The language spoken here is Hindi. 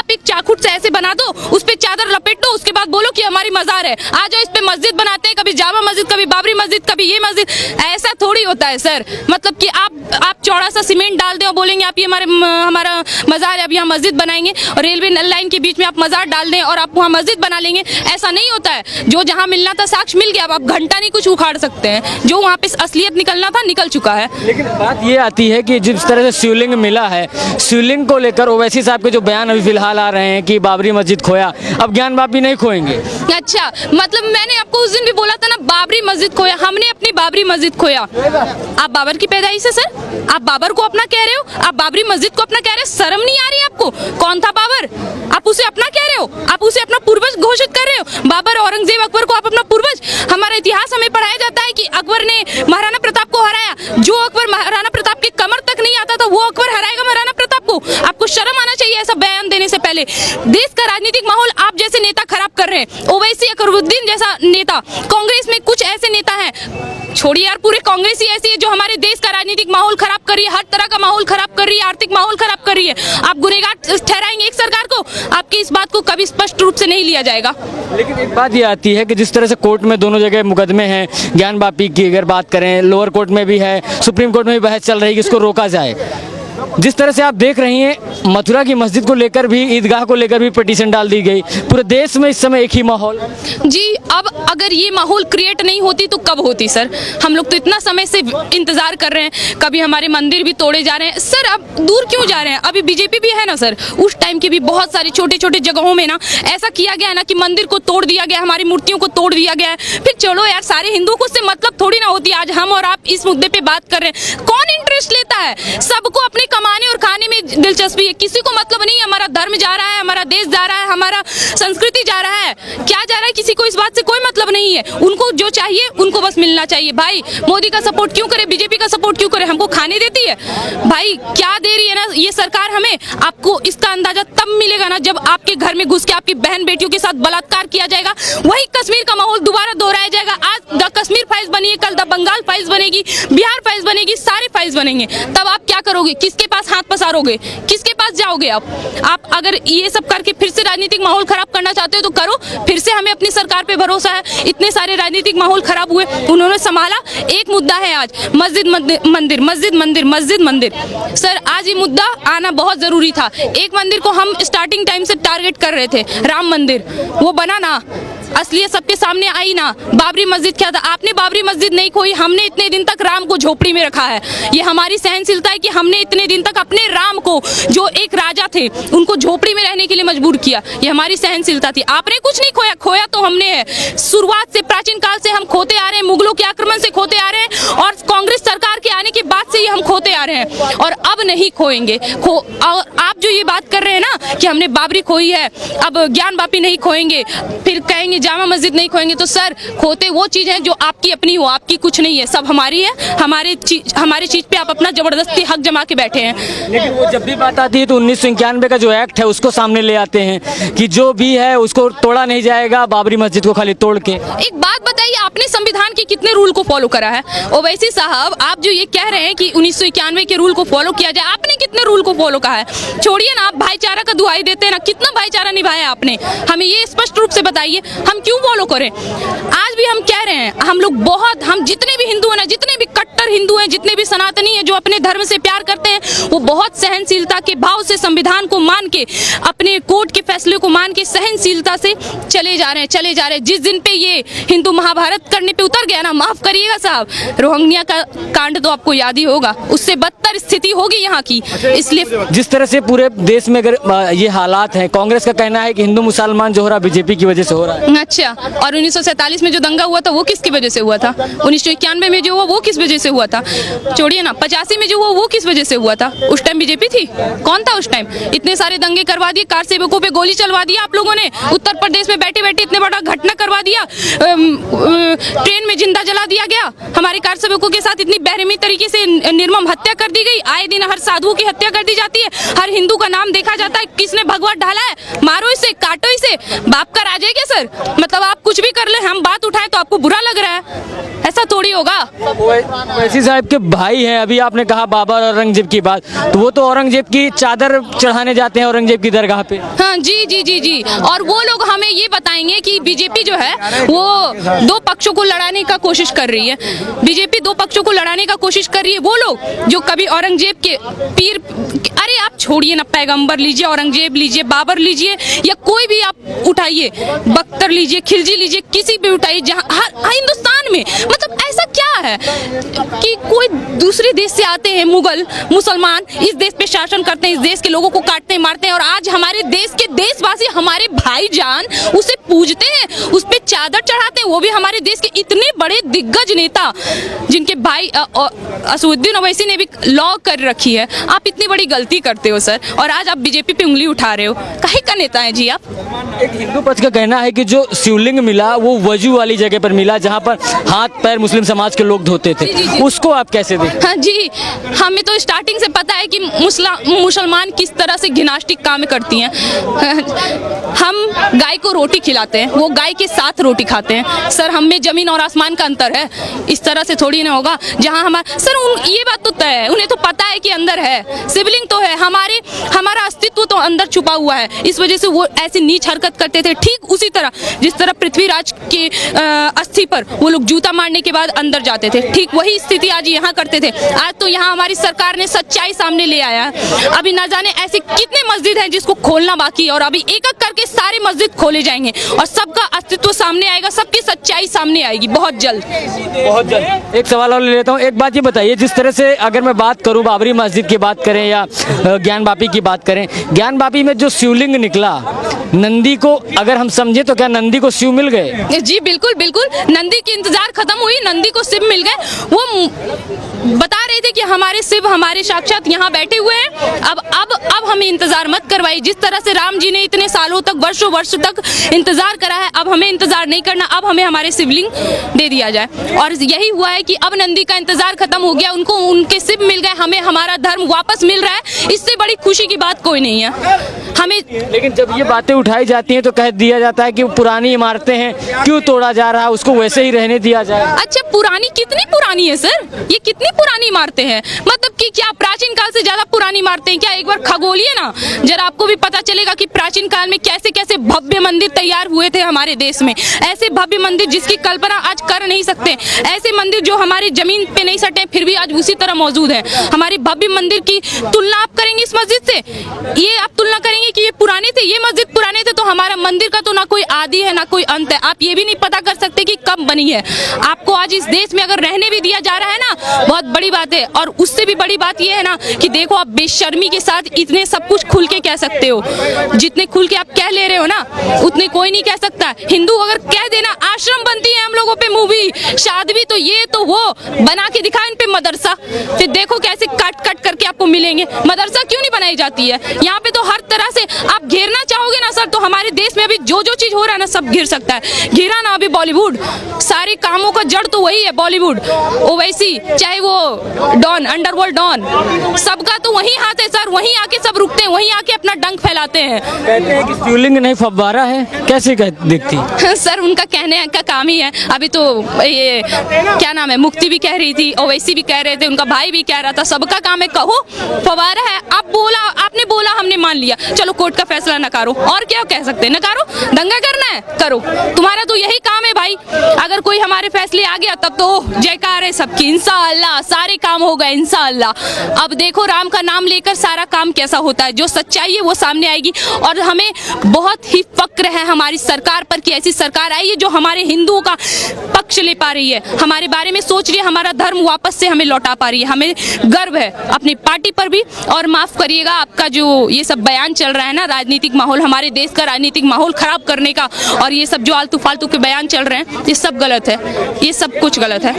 आप एक चाकूट से ऐसे बना दो, उस पे चादर लपेट दो, उसके बाद बोलो कि हमारी मजार है, आ जाओ इस पे मस्जिद बनाते हैं, कभी जामा मस्जिद, कभी बाबरी मस्जिद, कभी ये मस्जिद। ऐसा थोड़ी होता है सर। मतलब कि आप चौड़ा सा सीमेंट डाल दें और बोलेंगे आप ये हमारा मजार है, अब यहाँ मस्जिद बनाएंगे, और रेलवे लाइन के बीच में आप मजार डाल दें और आप वहाँ मस्जिद बना लेंगे। ऐसा नहीं होता है। जो जहाँ मिलना था साक्ष्य मिल गया, अब आप घंटा नहीं कुछ उखाड़ सकते हैं। जो वहाँ पे असलियत निकलना था निकल चुका है। लेकिन बात ये आती है कि जिस तरह से शिवलिंग मिला है, शिवलिंग को लेकर ओवैसी साहब के जो बयान अभी फिलहाल आ रहे हैं कि बाबरी मस्जिद खोया, अब ज्ञान बापी नहीं खोएंगे। अच्छा, मतलब मैंने आपको उस दिन भी बोला था ना, बाबरी मस्जिद खोया, हमने अपनी बाबरी मस्जिद खोया। आप बाबर की पैदाइश है सर, आप बाबर को अपना कह रहे हो, आप बाबरी मस्जिद को अपना कह रहे हो। शर्म नहीं आ रही आपको? कौन था बाबर? आप उसे अपना कह रहे हो, आप उसे अपना पूर्वज घोषित कर रहे हो। बाबर, औरंगजेब, अकबर को आप अपना पूर्वज। हमारा इतिहास हमें पढ़ाया जाता है कि अकबर ने महाराणा प्रताप को हराया। जो अकबर महाराणा प्रताप की कमर तक नहीं आता था, वो अकबर हराएगा महाराणा प्रताप को? आपको शर्म आना चाहिए ऐसा बयान देने से पहले। देश का राजनीतिक माहौल आप जैसे नेता खराब कर रहे हैं। ओवैसी अकबरुद्दीन जैसा नेता, कांग्रेस में कुछ ऐसे नेता हैं, छोड़िए यार, पूरे कांग्रेस ही ऐसी है जो हमारे देश का राजनीतिक माहौल खराब कर रही है, हर तरह का माहौल खराब कर रही है, आर्थिक माहौल खराब कर रही है। आप गुनहगार ठहराएंगे एक सरकार को? आपकी इस बात को कभी स्पष्ट रूप से नहीं लिया जाएगा। लेकिन एक बात ये आती है कि जिस तरह से कोर्ट में दोनों जगह मुकदमे हैं, ज्ञान बापी की अगर बात करें, लोअर कोर्ट में भी है, सुप्रीम कोर्ट में भी बहस चल रही है कि इसको रोका जाए। जिस तरह से आप देख रही हैं, मथुरा की मस्जिद को लेकर भी, ईदगाह को लेकर भी पिटीशन डाल दी गई। पूरे देश में इस समय एक ही माहौल जी। अब अगर ये माहौल क्रिएट नहीं होती तो कब होती सर? हम लोग तो इतना समय से इंतजार कर रहे हैं। कभी हमारे मंदिर भी तोड़े जा रहे हैं सर। अब दूर क्यों जा रहे हैं? अभी बीजेपी भी है ना सर, उस टाइम की भी बहुत सारी छोटे छोटे जगहों में ना ऐसा किया गया है ना कि मंदिर को तोड़ दिया गया, हमारी मूर्तियों को तोड़ दिया गया है। फिर चलो यार, सारे हिंदुओं को उससे मतलब थोड़ी ना होती। आज हम और आप इस मुद्दे पे बात कर रहे हैं, कौन इंटरेस्ट लेता है? सबको अपने कमाने और खाने में दिलचस्पी है, किसी को मतलब नहीं हमारा धर्म जा रहा है, हमारा देश जा रहा है, हमारा संस्कृति जा रहा है, क्या जा रहा है, किसी को इस बात से कोई मतलब नहीं है। उनको जो चाहिए उनको बस मिलना चाहिए। भाई मोदी का सपोर्ट क्यों करे, बीजेपी का सपोर्ट क्यों करे? हमको खाने देती है भाई, क्या दे रही है ना ये सरकार हमें। आपको इसका अंदाजा तब मिलेगा ना जब आपके घर में घुस के आपकी बहन बेटियों के साथ बलात्कार किया जाएगा। वही कश्मीर का माहौल दोबारा दोहराया जाएगा। आज द कश्मीर फाइल्स बनी है, कल द बंगाल फाइल्स बनेगी, बिहार फाइल्स बनेगी, सारे फाइल्स बनेंगे। तब आप क्या करोगे? किसके पास हाथ पसारोगे? किसके पास जाओगे? आप अगर ये सब करके फिर से राजनीतिक माहौल खराब करना चाहते हो तो करो। फिर से हमें अपनी सरकार पे भरोसा है। इतने सारे राजनीतिक माहौल खराब हुए, उन्होंने संभाला। एक मुद्दा है आज, मस्जिद मंदिर, मस्जिद मंदिर, मस्जिद मंदिर। सर आज ये मुद्दा आना बहुत जरूरी था। एक मंदिर को हम स्टार्टिंग टाइम से टारगेट कर रहे थे, राम मंदिर, वो बना ना, असलियत सबके सामने आई ना। बाबरी मस्जिद क्या था? आपने बाबरी मस्जिद नहीं खोई, हमने इतने दिन तक राम को झोपड़ी में रखा है। ये हमारी सहनशीलता है कि हमने इतने दिन तक अपने राम को, जो एक राजा थे, उनको झोपड़ी में रहने के लिए मजबूर किया। ये हमारी सहनशीलता थी। आपने कुछ नहीं खोया, खोया तो हमने है। शुरुआत से, प्राचीन काल से हम खोते आ रहे हैं, मुगलों के आक्रमण से खोते आ रहे हैं, और कांग्रेस सरकार के आने के बाद से ही हम खोते आ रहे हैं, और अब नहीं खोएंगे। और आप जो ये बात कर रहे हैं ना कि हमने बाबरी खोई है, अब ज्ञान बापी नहीं खोएंगे, फिर कहेंगे जामा मस्जिद नहीं खोएंगे, तो सर खोते वो चीज है जो आपकी अपनी हो, आपकी कुछ नहीं है, सब हमारी है। हमारी चीज पे आप अपना जबरदस्ती हक जमा के बैठे हैं। लेकिन वो जब भी बात आती है तो 1991 का जो एक्ट है उसको सामने ले आते हैं कि जो भी है उसको तोड़ा नहीं जाएगा, बाबरी मस्जिद को खाली तोड़ के। एक बात बताइए, आपने संविधान के कितने रूल को फॉलो करा है? ओवैसी साहब, आप जो ये कह रहे हैं कि 1991 के रूल को फॉलो किया जाए, आपने कितने रूल को फॉलो करा है? छोड़िए ना, आप भाईचारा का दुहाई देते हैं ना, कितना भाईचारा निभाया आपने? हमें ये स्पष्ट रूप से बताइए, हम क्यों फॉलो करें? आज भी हम कह रहे हैं, हम जितने भी हिंदू हैं ना, जितने भी कट्टर हिंदू हैं, जितने भी सनातनी हैं जो अपने धर्म से प्यार करते हैं, वो बहुत सहनशीलता के भाव से संविधान को मान के, अपने कोर्ट के फैसले को मान के सहनशीलता से चले जा रहे हैं। जिस दिन पे ये हिंदू महाभारत करने पे उतर गया ना, माफ करिएगा साहब, रोहिंग्या का कांड तो आपको याद ही होगा, उससे बदतर स्थिति होगी यहाँ की। इसलिए जिस तरह से पूरे देश में अगर ये हालात हैं, कांग्रेस का कहना है कि हिंदू मुसलमान जो हो रहा है बीजेपी की वजह से हो रहा है। अच्छा, और 1947 में जो दंगा हुआ था वो किसकी वजह से हुआ था? 1991 में जो हुआ वो किस वजह से हुआ था? छोड़िए ना, 85 में जो हुआ वो किस वजह से हुआ था? उस टाइम बीजेपी थी? कौन था उस टाइम? इतने सारे दंगे करवा दिए, कार सेवकों पे गोली चलवा दिया आप लोगों ने, उत्तर प्रदेश में बैठे बैठे इतने बड़ा घटना करवा दिया, ट्रेन में जिंदा जला दिया गया, हमारे कार सेवकों के साथ इतनी बेरहमी तरीके से निर्मम हत्या कर दी गई। आए दिन हर साधुओं की हत्या कर दी जाती है, हर हिंदू का नाम देखा जाता है, किसने भगवा ढाला है, मारो इसे, काटो इसे। से बाप का राज है क्या सर? मतलब आप कुछ भी कर ले, हम बात उठाएं तो आपको बुरा लग रहा है, ऐसा थोड़ी होगा। ओवैसी साहब के भाई हैं, अभी आपने कहा बाबर और औरंगजेब की बात, तो वो तो औरंगजेब की चादर चढ़ाने जाते हैं औरंगजेब की दरगाह पे। हाँ जी जी जी जी। और वो लोग हमें ये बताएंगे कि बीजेपी जो है वो दो पक्षों को लड़ाने का कोशिश कर रही है। बीजेपी दो पक्षों को लड़ाने का कोशिश कर रही है। वो लोग जो कभी औरंगजेब के पीर, अरे आप छोड़िए ना, पैगंबर लीजिए, औरंगजेब लीजिए, बाबर लीजिए, या कोई भी आप उठाइए, बख्तर लीजिए, खिलजी लीजिए, किसी भी उठाइए, जहाँ हिंदुस्तान में मतलब ऐसा क्या है कि कोई दूसरे देश से आते हैं मुगल मुसलमान, इस देश पे शासन करते हैं, इस देश के लोगों को काटते हैं, मारते हैं, और आज हमारे देश के देशवासी, हमारे भाईजान उसे पूजते हैं, उस पे चादर चढ़ाते हैं, वो भी हमारे देश के इतने बड़े दिग्गज नेता जिनके भाई असदुद्दीन ओवैसी ने भी लॉ कर रखी है। आप इतनी बड़ी गलती करते हो सर, और आज आप बीजेपी पे उंगली उठा रहे हो। काहे का नेता है जी आप? एक हिंदू पक्ष का कहना है कि जो शिवलिंग मिला वो वजू वाली जगह पर मिला, जहाँ पर हाथ पैर मुस्लिम समाज के लोग धोते थे। उसको आप कैसे देखते? हाँ जी, हमें तो स्टार्टिंग से पता है कि मुसलमान किस तरह से घिनास्टिक काम करती हैं। हम गाय को रोटी खिलाते हैं, वो गाय के साथ रोटी खाते हैं। सर हम में जमीन और आसमान का अंतर है, इस तरह से थोड़ी ना होगा। जहाँ हमारा सर ये बात तो तय है, उन्हें तो पता है कि अंदर है, सिबलिंग तो है, हमारा अस्तित्व तो अंदर छुपा हुआ है, इस वजह से वो ऐसी नीच हरकत करते थे। ठीक उसी तरह जिस तरह पृथ्वीराज के अस्थि पर वो लोग जूता मारने के बाद अंदर जाते थे, ठीक वही स्थिति आज यहाँ करते थे। आज तो यहाँ हमारी सरकार ने सच्चाई सामने ले आया है। अभी ना जाने ऐसे कितने मस्जिद हैं जिसको खोलना बाकी है, और अभी एक एक करके सारे मस्जिद खोले जाएंगे और सबका अस्तित्व सामने आएगा, सबकी सच्चाई सामने आएगी बहुत जल्द। बहुत जल्द। एक सवाल और ले लेता हूँ। एक बात ये बताइए, जिस तरह से अगर मैं बात करूँ बाबरी मस्जिद की बात करें या ज्ञान वापी की बात करें, ज्ञान वापी में जो शिवलिंग निकला, नंदी को अगर हम समझे तो क्या नंदी को शिव मिल गए? जी बिल्कुल बिल्कुल, नंदी की इंतजार खत्म हुई, नंदी को शिव मिल गए। वो बता रहे थे कि हमारे शिव हमारे साक्षात यहाँ बैठे हुए हैं। अब हमें इंतजार मत करवाइए। जिस तरह से राम जी ने इतने सालों तक, वर्षों वर्ष तक इंतजार करा है, अब हमें इंतजार नहीं करना, अब हमें हमारे शिवलिंग दे दिया जाए। और यही हुआ है कि अब नंदी का इंतजार खत्म हो गया, उनको उनके शिव मिल गए, हमें हमारा धर्म वापस मिल रहा है। इससे बड़ी खुशी की बात कोई नहीं है हमें। लेकिन जब ये बातें उठाई जाती हैं तो कह दिया जाता है कि पुरानी इमारतें हैं, क्यों तोड़ा जा रहा है, उसको वैसे ही रहने दिया जाए। अच्छा पुरानी, कितनी पुरानी है सर? ये कितनी पुरानी इमारतें हैं? मतलब कि क्या प्राचीन काल से ज्यादा पुरानी इमारतें हैं क्या? एक बार खगोलिए ना, जरा आपको भी पता चलेगा कि प्राचीन काल में कैसे कैसे भव्य मंदिर तैयार हुए थे हमारे देश में। ऐसे भव्य मंदिर जिसकी कल्पना आज कर नहीं सकते, ऐसे मंदिर जो हमारी जमीन पे नहीं सटे फिर भी आज उसी तरह मौजूद है। हमारी भव्य मंदिर की तुलना आप करेंगे इस मस्जिद से? ये आप तुलना करेंगे कि ये पुराने थे, ये मस्जिद पुराने थे, तो हमारा मंदिर का तो ना कोई आदि है ना कोई अंत है। आप ये भी नहीं पता कर सकते कि कब बनी है। आपको आज इस देश में अगर रहने भी दिया जा रहा है ना, बहुत बड़ी बात है। और उससे भी बड़ी बात ये है ना कि देखो आप बेशर्मी के साथ इतने सब कुछ खुल के कह सकते हो, जितने खुल के आप कह ले रहे हो ना उतने कोई नहीं कह सकता। हिंदू अगर कह देना आश्रम बनती है हम लोगों पे मूवी, शादी तो ये तो वो बना के दिखा इन पे मदरसा, फिर देखो कैसे काट काट करके आपको मिलेंगे। मदरसा क्यों नहीं बनाई जाती है? यहाँ पे तो हर तरह से आप घेरना चाहोगे ना सर, तो हमारे देश में अभी जो जो चीज हो रहा है ना सब घिर सकता है। घिरा ना अभी बॉलीवुड, सारे कामों का जड़ तो वही है बॉलीवुड। ओवैसी चाहे वो डॉन, अंडरवर्ल्ड डॉन, सबका तो वही हाथ है सर, वहीं आके सब रुकते हैं, वहीं आके अपना डंक फैलाते हैं। कहते हैं कि शिवलिंग नहीं फव्वारा है, कैसे दिखती? सर उनका कहने का काम ही है। अभी तो ये क्या नाम है, मुक्ति भी कह रही थी, ओवैसी भी कह रहे थे, उनका भाई भी कह रहा था, सबका काम है कहो फव्वारा है। आपने बोला हमने मान लिया, चलो कोर्ट का फैसला नकारो, और क्या कह सकते हैं? नकारो, दंगा करना है करो, तुम्हारा तो यही काम है भाई। अगर कोई हमारे फैसले आ गया तब तो जयकार है सबकी, इंशाअल्लाह सारे काम हो गए इंशाअल्लाह। अब देखो राम का नाम लेकर सारा काम कैसा होता है, जो सच्चाई है वो सामने आएगी। और हमें बहुत ही फक्र है हमारी सरकार पर कि ऐसी सरकार आई है जो हमारे हिंदुओं का पक्ष ले पा रही है, हमारे बारे में सोच रही है, हमारा धर्म वापस से हमें लौटा पा रही है। हमें गर्व है अपनी पार्टी पर भी। और माफ करिएगा आपका जो ये सब बयान चल रहा है ना, राजनीतिक माहौल, हमारे देश का राजनीतिक माहौल खराब करने का, और ये सब जो आलतू फालतू के बयान चल रहे हैं ये सब गलत है, ये सब कुछ गलत है।